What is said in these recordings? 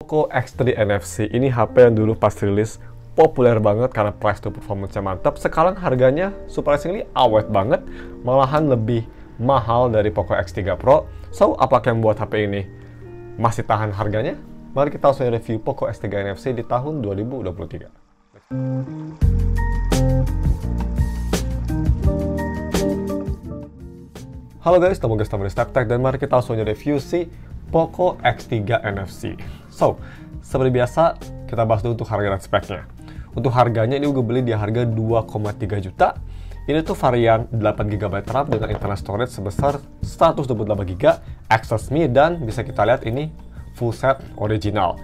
Poco X3 NFC ini HP yang dulu pas rilis populer banget karena price to performance-nya mantap. Sekarang harganya surprisingly awet banget, malahan lebih mahal dari Poco X3 Pro. So, apakah yang membuat HP ini masih tahan harganya? Mari kita langsung review Poco X3 NFC di tahun 2023. Halo guys, ketemu di SnapTech dan mari kita langsung review si Poco X3 NFC. So, seperti biasa, kita bahas dulu untuk harga dan speknya. Untuk harganya ini gue beli di harga 2,3 juta. Ini tuh varian 8GB RAM dengan internal storage sebesar 128GB, access me, dan bisa kita lihat ini full set original.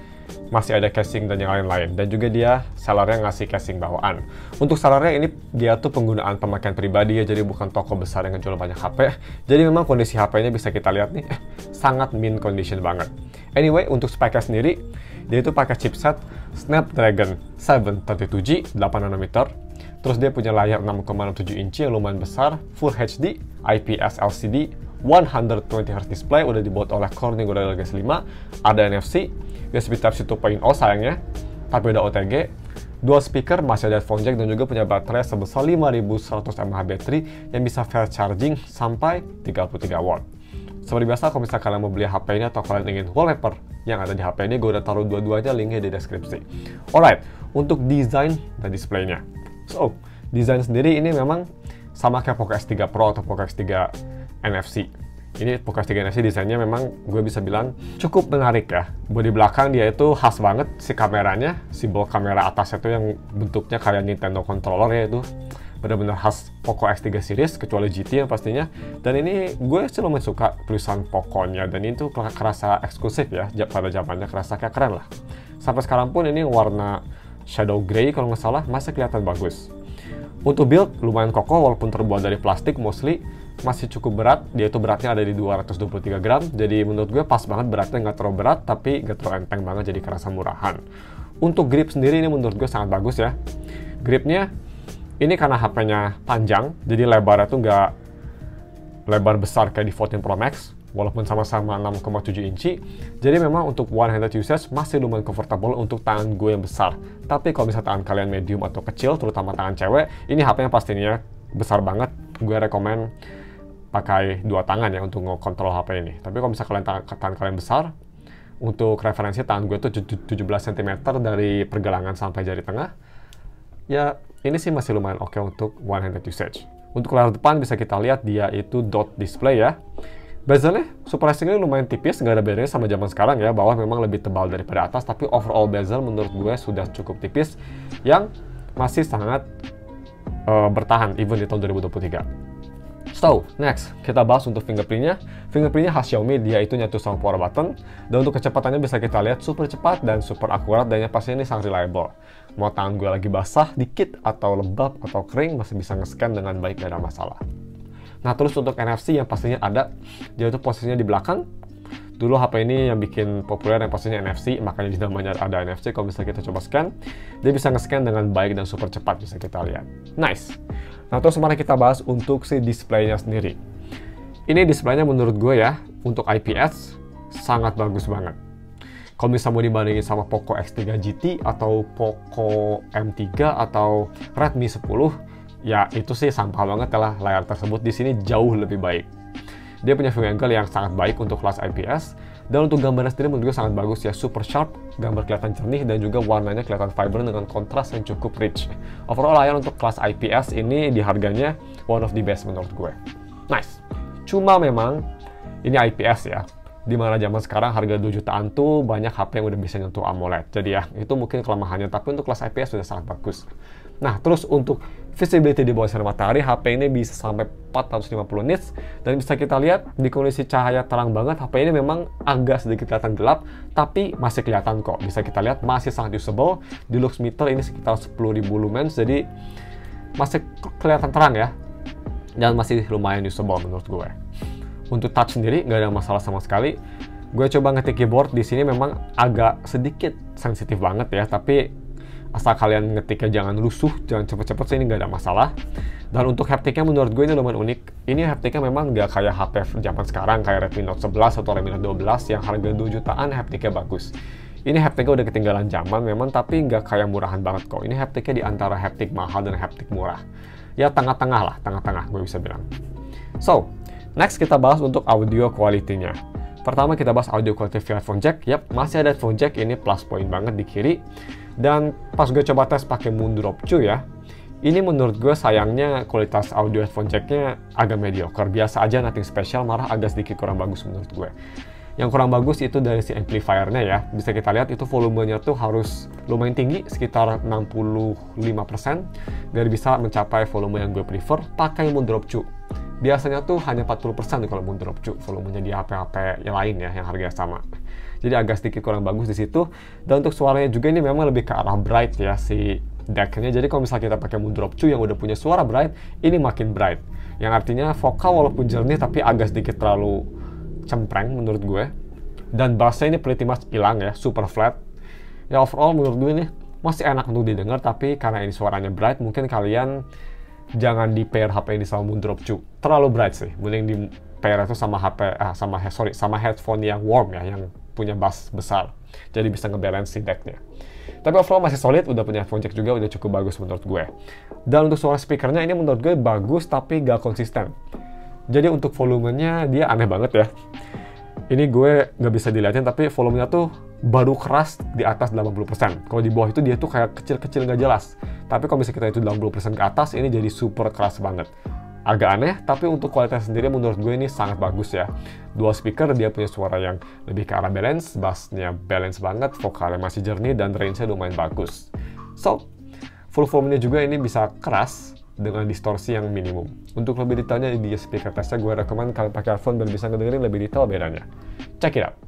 Masih ada casing dan yang lain-lain, dan juga dia sellernya ngasih casing bawaan. Untuk sellernya ini dia tuh penggunaan pemakaian pribadi ya, jadi bukan toko besar yang ngejual banyak HP. Jadi memang kondisi HP-nya bisa kita lihat nih, sangat mint condition banget. Anyway, untuk speknya sendiri, dia itu pakai chipset Snapdragon 732G 8nm. Terus dia punya layar 6,67 inci yang lumayan besar, Full HD, IPS LCD, 120Hz display, udah dibuat oleh Corning Gorilla Glass 5, ada NFC, USB Type-C 2.0 sayangnya, tapi udah OTG, dual speaker, masih ada headphone jack, dan juga punya baterai sebesar 5100 mAh baterai yang bisa fast charging sampai 33 watt. Seperti biasa, kalau misalnya kalian mau beli HP ini atau kalian ingin wallpaper yang ada di HP ini, gue udah taruh dua-duanya linknya di deskripsi. Alright, untuk desain dan displaynya. So, desain sendiri ini memang sama kayak Poco X3 Pro atau Poco X3 NFC. Ini Poco X3 NFC desainnya memang gue bisa bilang cukup menarik ya. Bodi belakang dia itu khas banget si kameranya, simbol kamera atasnya itu yang bentuknya kayak Nintendo controller ya, itu benar-benar khas Poco X3 series, kecuali GT yang pastinya. Dan ini gue sih lumayan suka tulisan Poco-nya, dan ini tuh kerasa eksklusif ya, pada zamannya kerasa kayak keren lah. Sampai sekarang pun ini warna shadow grey kalau nggak salah, masih kelihatan bagus. Untuk build lumayan kokoh walaupun terbuat dari plastik mostly, masih cukup berat. Dia itu beratnya ada di 223 gram, jadi menurut gue pas banget beratnya, nggak terlalu berat tapi nggak terlalu enteng banget, jadi kerasa murahan. Untuk grip sendiri ini menurut gue sangat bagus ya. Gripnya ini karena HP-nya panjang, jadi lebarnya tuh nggak lebar besar kayak di 14 Pro Max, walaupun sama-sama 6,7 inci. Jadi memang untuk one-handed usage masih lumayan comfortable untuk tangan gue yang besar. Tapi kalau misalnya tangan kalian medium atau kecil, terutama tangan cewek, ini HP-nya pastinya besar banget. Gue rekomen pakai dua tangan ya untuk ngontrol HP ini. Tapi kalau misalnya tangan kalian besar, untuk referensi tangan gue tuh 17 cm dari pergelangan sampai jari tengah. Ya, ini sih masih lumayan oke untuk one-handed usage. Untuk layar depan bisa kita lihat dia itu dot display ya. Bezelnya surprisingly lumayan tipis, nggak ada bedanya sama zaman sekarang ya. Bawah memang lebih tebal daripada atas, tapi overall bezel menurut gue sudah cukup tipis, yang masih sangat bertahan even di tahun 2023. So, next, kita bahas untuk fingerprintnya. Fingerprintnya khas Xiaomi, dia itu nyatu sama power button. Dan untuk kecepatannya bisa kita lihat super cepat dan super akurat, dan yang pastinya ini sangat reliable. Mau tangan gue lagi basah, dikit, atau lembab, atau kering, masih bisa nge-scan dengan baik, gak ada masalah. Nah, terus untuk NFC yang pastinya ada, dia itu posisinya di belakang. Dulu HP ini yang bikin populer yang pastinya NFC, makanya di namanya ada NFC. Kalau misalnya kita coba scan, dia bisa nge-scan dengan baik dan super cepat, bisa kita lihat. Nice! Nah, terus mari kita bahas untuk si displaynya sendiri. Ini displaynya menurut gue ya, untuk IPS, sangat bagus banget. Kalau misalnya mau dibandingin sama Poco X3 GT, atau Poco M3, atau Redmi 10, ya itu sih sampah banget lah layar tersebut. Di sini jauh lebih baik. Dia punya view angle yang sangat baik untuk kelas IPS, dan untuk gambarnya sendiri menurut gue sangat bagus ya, super sharp, gambar kelihatan jernih, dan juga warnanya kelihatan vibrant dengan kontras yang cukup rich. Overall layar untuk kelas IPS ini di harganya one of the best menurut gue. Nice. Cuma memang ini IPS ya, dimana zaman sekarang harga 2 jutaan tuh banyak HP yang udah bisa nyentuh AMOLED. Jadi ya, itu mungkin kelemahannya, tapi untuk kelas IPS sudah sangat bagus. Nah, terus untuk visibility di bawah sinar matahari, HP ini bisa sampai 450 nits, dan bisa kita lihat di kondisi cahaya terang banget, HP ini memang agak sedikit kelihatan gelap, tapi masih kelihatan kok. Bisa kita lihat masih sangat usable. Di lux meter ini sekitar 10.000 lumens, jadi masih kelihatan terang ya, dan masih lumayan usable menurut gue. Untuk touch sendiri nggak ada masalah sama sekali. Gue coba ngetik keyboard di sini memang agak sedikit sensitif banget ya, tapi asal kalian ngetiknya jangan lusuh, jangan cepet-cepet sih, ini nggak ada masalah. Dan untuk haptiknya menurut gue ini lumayan unik. Ini haptiknya memang nggak kayak HP zaman sekarang, kayak Redmi Note 11 atau Redmi Note 12 yang harga 2 jutaan haptiknya bagus. Ini haptiknya udah ketinggalan zaman memang, tapi nggak kayak murahan banget kok. Ini haptiknya di antara haptik mahal dan haptik murah. Ya tengah-tengah lah, tengah-tengah gue bisa bilang. So, next kita bahas untuk audio quality-nya. Pertama kita bahas audio quality via headphone jack. Yap, masih ada headphone jack, ini plus point banget di kiri. Dan pas gue coba tes pakai Moon Drop 2 ya, ini menurut gue sayangnya kualitas audio headphone jack-nya agak mediocre. Biasa aja, nothing special, malah agak sedikit kurang bagus menurut gue. Yang kurang bagus itu dari si amplifier-nya ya. Bisa kita lihat itu volumenya tuh harus lumayan tinggi, sekitar 65%, biar bisa mencapai volume yang gue prefer pakai Moon Drop 2. Biasanya tuh hanya 40% kalau Moon Drop 2 volumenya di HP-HP yang lain ya, yang harganya sama. Jadi agak sedikit kurang bagus di situ. Dan untuk suaranya juga ini memang lebih ke arah bright ya si deck-nya. Jadi kalau misalnya kita pakai Moon Drop 2 yang udah punya suara bright, ini makin bright. Yang artinya vokal walaupun jernih tapi agak sedikit terlalu cempreng menurut gue. Dan bassnya ini pretty much hilang ya, super flat. Ya overall menurut gue ini masih enak untuk didengar, tapi karena ini suaranya bright, mungkin kalian jangan di pair HP ini sama Moon Drop 2. Terlalu bright sih. Mending di pair itu sama sama headphone yang warm ya, yang punya bass besar. Jadi bisa ngebalance si deck-nya. Tapi overall masih solid, udah punya headphone jack juga, udah cukup bagus menurut gue. Dan untuk suara speakernya ini menurut gue bagus tapi gak konsisten. Jadi untuk volumenya dia aneh banget ya. Ini gue nggak bisa dilihatin, tapi volumenya tuh baru keras di atas 80%. Kalau di bawah itu dia tuh kayak kecil-kecil nggak jelas. Tapi kalau misalnya kita itu 80% ke atas, ini jadi super keras banget. Agak aneh, tapi untuk kualitas sendiri menurut gue ini sangat bagus ya. Dua speaker, dia punya suara yang lebih ke arah balance, bassnya balance banget, vokalnya masih jernih, dan range-nya lumayan bagus. So, full volumenya juga ini bisa keras, dengan distorsi yang minimum. Untuk lebih detailnya di speaker testnya, gue rekomen kalian pakai earphone dan bisa ngedengerin lebih detail bedanya. Check it out!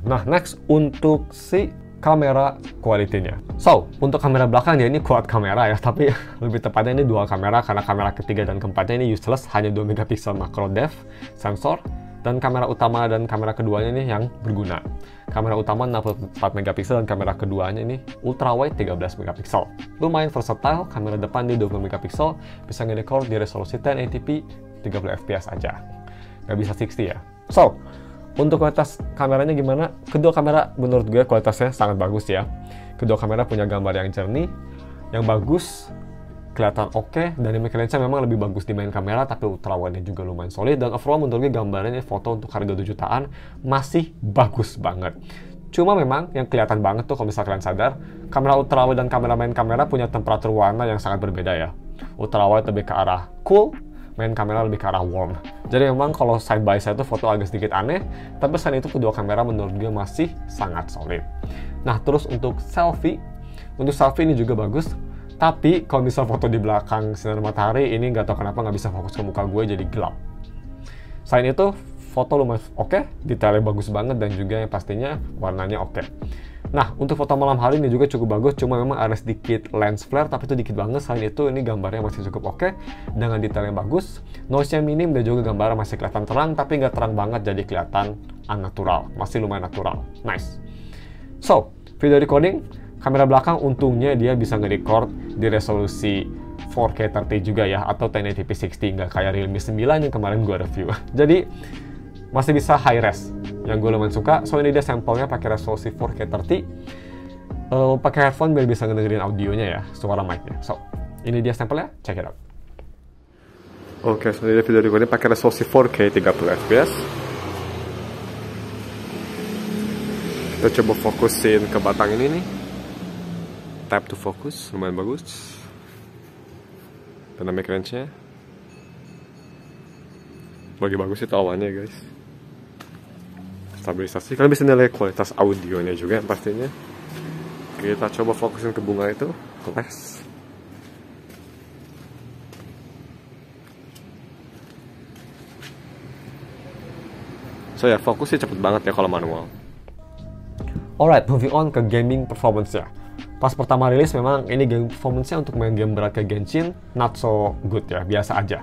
Nah, next untuk si kamera quality-nya. So, untuk kamera belakang ya ini quad kamera ya, tapi lebih tepatnya ini dual kamera karena kamera ketiga dan keempatnya ini useless, hanya 2 megapiksel macro depth sensor, dan kamera utama dan kamera keduanya ini yang berguna. Kamera utama 64 megapiksel dan kamera keduanya ini ultra wide 13 megapiksel. Lumayan versatile, kamera depan di 20 megapiksel, bisa nge-record di resolusi 1080p 30 fps aja. Nggak bisa 60 ya. So, untuk kualitas kameranya gimana? Kedua kamera menurut gue kualitasnya sangat bagus ya. Kedua kamera punya gambar yang jernih, yang bagus, kelihatan oke, dynamic range-nya memang lebih bagus di main kamera, tapi ultrawide-nya juga lumayan solid, dan overall menurut gue gambarnya foto untuk harga 2 jutaan masih bagus banget. Cuma memang yang kelihatan banget tuh kalau misalnya kalian sadar, kamera ultrawide dan kamera main kamera punya temperatur warna yang sangat berbeda ya. Ultrawide lebih ke arah cool, main kamera lebih ke arah warm. Jadi memang kalau side by side itu foto agak sedikit aneh, tapi selain itu kedua kamera menurut gue masih sangat solid. Nah terus untuk selfie ini juga bagus, tapi kalau misal foto di belakang sinar matahari ini nggak tahu kenapa nggak bisa fokus ke muka gue, jadi gelap. Selain itu foto lumayan oke, detailnya bagus banget, dan juga yang pastinya warnanya oke. Nah, untuk foto malam hari ini juga cukup bagus, cuma memang ada sedikit lens flare, tapi itu dikit banget. Selain itu, ini gambarnya masih cukup oke, dengan detail yang bagus, noise-nya minim, dan juga gambarnya masih kelihatan terang, tapi nggak terang banget, jadi kelihatan unnatural, masih lumayan natural. Nice. So, video recording, kamera belakang untungnya dia bisa nge-record di resolusi 4K 30 juga ya, atau 1080p 60, nggak kayak Realme 9 yang kemarin gue review. Jadi, masih bisa high res, yang gue lumayan suka. So ini dia sampelnya pakai resolusi 4K 30, pakai headphone biar bisa ngedengerin audionya ya, suara mic-nya. So ini dia sampelnya, check it out. Oke, so ini dia video recording pakai resolusi 4K 30 fps. Kita coba fokusin ke batang ini nih. Tap to focus, lumayan bagus. Dynamic range-nya bagi bagus itu awannya guys. Stabilisasi, kalian bisa nilai kualitas audionya juga pastinya. Kita coba fokusin ke bunga itu, flash. So ya, fokusnya cepet banget ya kalau manual. Alright, moving on ke gaming performance-nya. Pas pertama rilis memang ini game performance-nya untuk main game berat kayak Genshin not so good ya, biasa aja.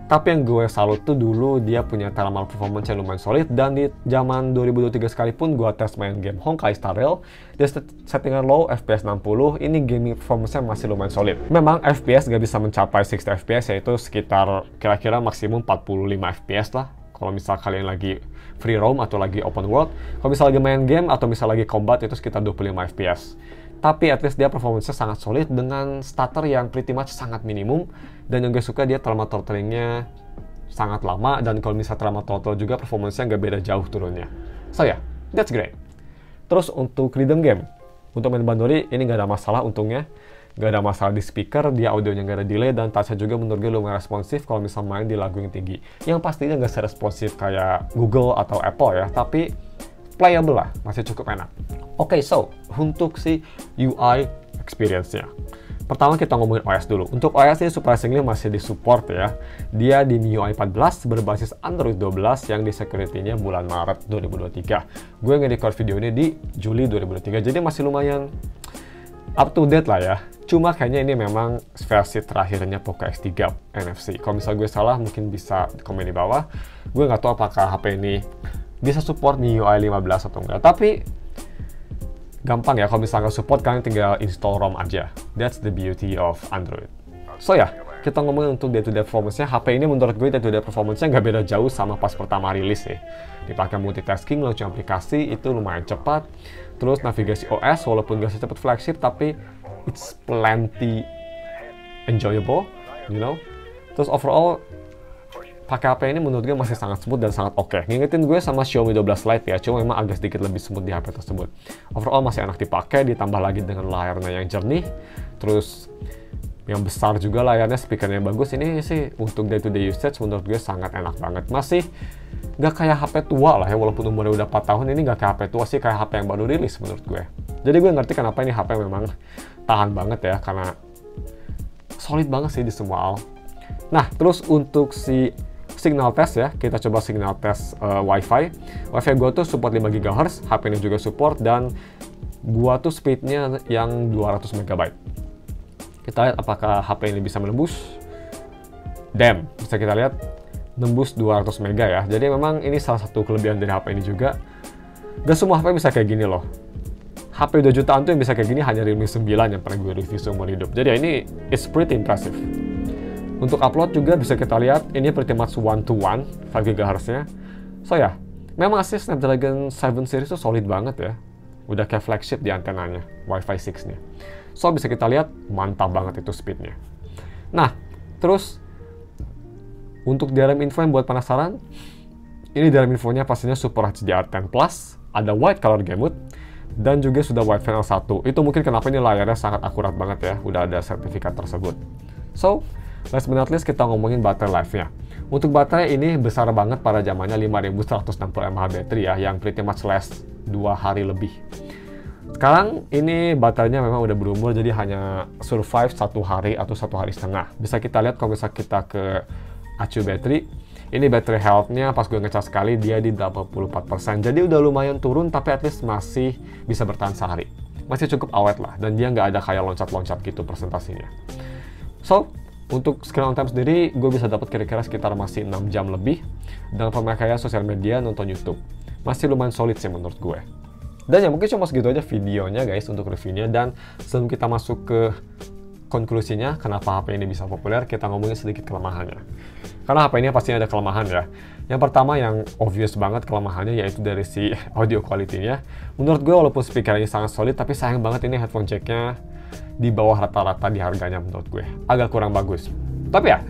Tapi yang gue salut tuh dulu dia punya thermal performance yang lumayan solid, dan di zaman 2023 sekalipun gue tes main game Honkai Star Rail, dia settingan low FPS 60, ini gaming performance-nya masih lumayan solid. Memang FPS gak bisa mencapai 60 FPS, yaitu sekitar kira-kira maksimum 45 FPS lah. Kalau misal kalian lagi free roam atau lagi open world, kalau misal lagi main game atau misal lagi combat itu sekitar 25 FPS. Tapi at least dia performance-nya sangat solid dengan stutter yang pretty much sangat minimum, dan yang gue suka dia thermal throttling-nya sangat lama, dan kalau misalnya thermal throttle juga performance-nya nggak beda jauh turunnya. So yeah, that's great. Terus untuk rhythm game, untuk main Bandori ini nggak ada masalah untungnya. Nggak ada masalah di speaker, dia audionya nggak ada delay, dan touch-nya juga menurut gue lumayan responsif kalau misal main di lagu yang tinggi. Yang pastinya nggak seresponsif kayak Google atau Apple ya, tapi playable lah, masih cukup enak. Oke, so untuk si UI experience-nya. Pertama kita ngomongin OS dulu. Untuk OS ini surprisingly masih disupport ya. Dia di MIUI 14 berbasis Android 12 yang di security-nya bulan Maret 2023. Gue nge-record video ini di Juli 2023, jadi masih lumayan up to date lah ya. Cuma kayaknya ini memang versi terakhirnya Poco X3 NFC. Kalau misalnya gue salah mungkin bisa komen di bawah. Gue nggak tahu apakah HP ini bisa support MIUI 15 atau enggak, tapi gampang ya kalau misalnya support, kalian tinggal install ROM aja. That's the beauty of Android. So ya, kita ngomongin untuk day-to-day performance-nya. HP ini menurut gue day-to-day performance-nya nggak beda jauh sama pas pertama rilis ya. Dipakai multitasking, launching aplikasi itu lumayan cepat. Terus navigasi OS walaupun nggak secepat flagship, tapi it's plenty enjoyable, you know. Terus overall pakai HP ini menurut gue masih sangat smooth dan sangat oke. Ngingetin gue sama Xiaomi 12 Lite ya, cuma memang agak sedikit lebih smooth di HP tersebut. Overall masih enak dipakai, ditambah lagi dengan layarnya yang jernih, terus yang besar juga layarnya, speakernya yang bagus. Ini sih untuk day-to-day usage menurut gue sangat enak banget. Masih nggak kayak HP tua lah ya, walaupun umurnya udah 4 tahun, ini nggak kayak HP tua sih, kayak HP yang baru rilis menurut gue. Jadi gue ngerti kenapa ini HP memang tahan banget ya, karena solid banget sih di semua hal. Nah, terus untuk si signal test ya, kita coba signal test Wi-Fi. Wi-Fi gua tuh support 5 GHz, HP ini juga support, dan gua tuh speednya yang 200 MB. Kita lihat apakah HP ini bisa menembus. Damn, bisa kita lihat nembus 200 MB ya. Jadi memang ini salah satu kelebihan dari HP ini juga. Dan semua HP bisa kayak gini loh. HP 2 jutaan tuh yang bisa kayak gini hanya Realme 9 yang pernah gue review seumur hidup. Jadi ya ini it's pretty impressive. Untuk upload juga bisa kita lihat, ini pretty much 1-to-1, 5 GHz-nya. So ya, memang sih Snapdragon 7 series itu solid banget ya. Udah kayak flagship di antenanya, Wi-Fi 6-nya. So bisa kita lihat, mantap banget itu speed-nya. Nah, terus untuk DRM info yang buat penasaran, ini DRM infonya pastinya support HDR10+, ada white color gamut, dan juga sudah Wide Channel 1. Itu mungkin kenapa ini layarnya sangat akurat banget ya, udah ada sertifikat tersebut. So, last but not least kita ngomongin baterai life-nya. Untuk baterai ini besar banget pada zamannya 5160 mAh baterai ya, yang pretty much last 2 hari lebih. Sekarang ini baterainya memang udah berumur, jadi hanya survive 1 hari atau 1 hari setengah. Bisa kita lihat kalau misalnya kita ke acu baterai, ini baterai health-nya pas gue ngecas sekali dia di 84%. Jadi udah lumayan turun, tapi at least masih bisa bertahan sehari. Masih cukup awet lah, dan dia nggak ada kayak loncat-loncat gitu presentasinya. So, untuk screen on time sendiri, gue bisa dapat kira-kira sekitar masih 6 jam lebih. Dan pemakaian sosial media, nonton YouTube. Masih lumayan solid sih menurut gue. Dan ya mungkin cuma segitu aja videonya guys untuk reviewnya. Dan sebelum kita masuk ke konklusinya, kenapa HP ini bisa populer, kita ngomongin sedikit kelemahannya. Karena HP ini pastinya ada kelemahan ya. Yang pertama yang obvious banget kelemahannya yaitu dari si audio quality-nya. Menurut gue walaupun speakernya sangat solid, tapi sayang banget ini headphone jack-nya di bawah rata-rata di harganya menurut gue. Agak kurang bagus. Tapi ya,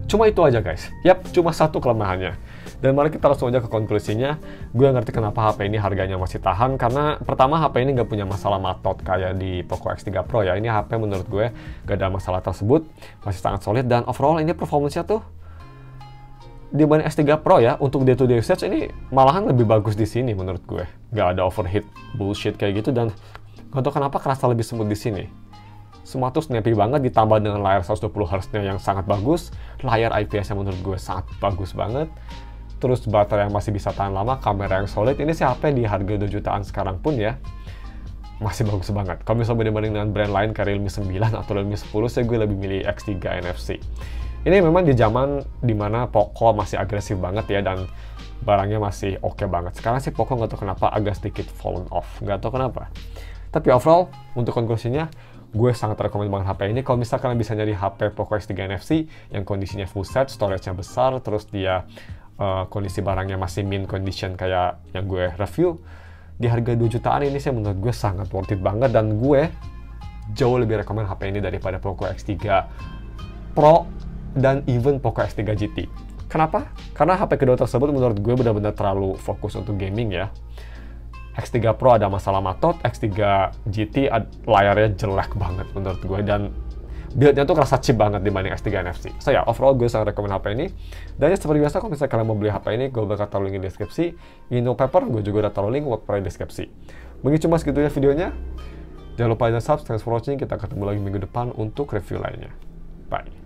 cuma itu aja guys. Yap, cuma satu kelemahannya. Dan mari kita langsung aja ke konklusinya. Gue ngerti kenapa HP ini harganya masih tahan, karena pertama HP ini nggak punya masalah matot kayak di Poco X3 Pro ya. Ini HP menurut gue nggak ada masalah tersebut, masih sangat solid, dan overall ini performance-nya tuh dibanding S3 Pro ya, untuk day-to-day usage ini malahan lebih bagus di sini menurut gue. Nggak ada overheat bullshit kayak gitu, dan nggak tahu kenapa kerasa lebih smooth di sini. Semua tuh snappy banget, ditambah dengan layar 120 Hz-nya yang sangat bagus, layar IPS yang menurut gue sangat bagus banget. terus baterai yang masih bisa tahan lama, kamera yang solid. Ini sih HP di harga 2 jutaan sekarang pun ya masih bagus banget. Kalau misalnya dibanding dengan brand lain kayak Realme 9 atau Realme 10, saya gue lebih milih X3 NFC. Ini memang di zaman dimana Poco masih agresif banget ya, dan barangnya masih oke banget. Sekarang sih Poco nggak tahu kenapa agak sedikit fallen off, nggak tahu kenapa. Tapi overall, untuk konklusinya, gue sangat rekomend banget HP ini. Kalau misalkan kalian bisa nyari HP Poco X3 NFC yang kondisinya full set, storage-nya besar, terus dia kondisi barangnya masih mint condition kayak yang gue review, di harga 2 jutaan ini sih menurut gue sangat worth it banget, dan gue jauh lebih rekomend HP ini daripada Poco X3 Pro dan even Poco X3 GT. Kenapa? Karena HP kedua tersebut menurut gue benar-benar terlalu fokus untuk gaming ya. X3 Pro ada masalah matot, X3 GT layarnya jelek banget menurut gue, dan build-nya tuh kerasa cheap banget dibanding X3 NFC. So ya, overall gue sangat rekomend HP ini. Dan ya seperti biasa, kalau misalnya kalian mau beli HP ini, gue bakal taruh link di deskripsi. Ingin wallpaper, gue juga udah taruh link wallpaper di deskripsi. Mungkin cuma segitu ya videonya. Jangan lupa dan subscribe, thanks for watching. Kita ketemu lagi minggu depan untuk review lainnya. Bye.